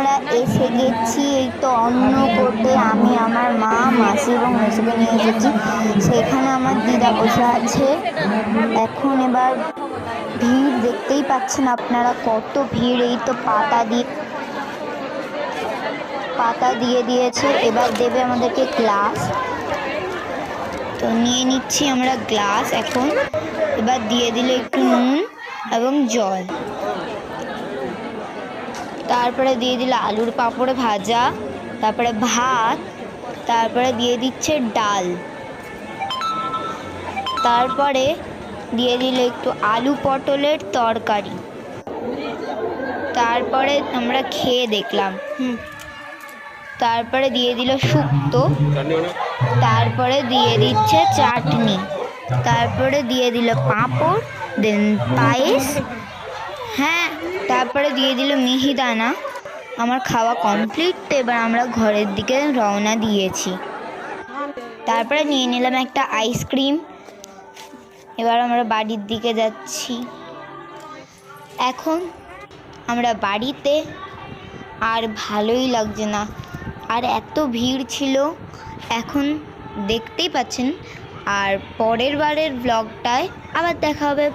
আমরা এসে গেছি এই তো অন্নকূটে। আমি আমার মা, মাসি এবং মেসোকে নিয়ে এসেছি। সেখানে আমার দিদা বসে আছে। এখন এবার ভিড় দেখতেই পাচ্ছেন আপনারা, কত ভিড়। এই তো পাতা দিয়ে দিয়েছে। এবার দেবে আমাদেরকে গ্লাস। তো নিয়ে নিচ্ছি আমরা গ্লাস এখন। এবার দিয়ে দিল একটু নুন এবং জল। তারপরে দিয়ে দিল আলুর পাঁপড় ভাজা, তারপরে ভাত, তারপরে দিয়ে দিচ্ছে ডাল, তারপরে দিয়ে দিল একটু আলু পটলের তরকারি। তারপরে আমরা খেয়ে দেখলাম। তারপরে দিয়ে দিল শুক্তো, তারপরে দিয়ে দিচ্ছে চাটনি, তারপরে দিয়ে দিল পাঁপড়, দেন পায়েস, হ্যাঁ, তারপরে দিয়ে দিল মিহিদানা। আমার খাওয়া কমপ্লিট। তো এবার আমরা ঘরের দিকে রওনা দিয়েছি। তারপরে নিয়ে নিলাম একটা আইসক্রিম। এবার আমরা বাড়ির দিকে যাচ্ছি। এখন আমরা বাড়িতে, আর ভালোই লাগছে না, আর এত ভিড় ছিল। এখন দেখতেই পাচ্ছেন। আর পরের বারের ব্লগটায় আবার দেখা হবে।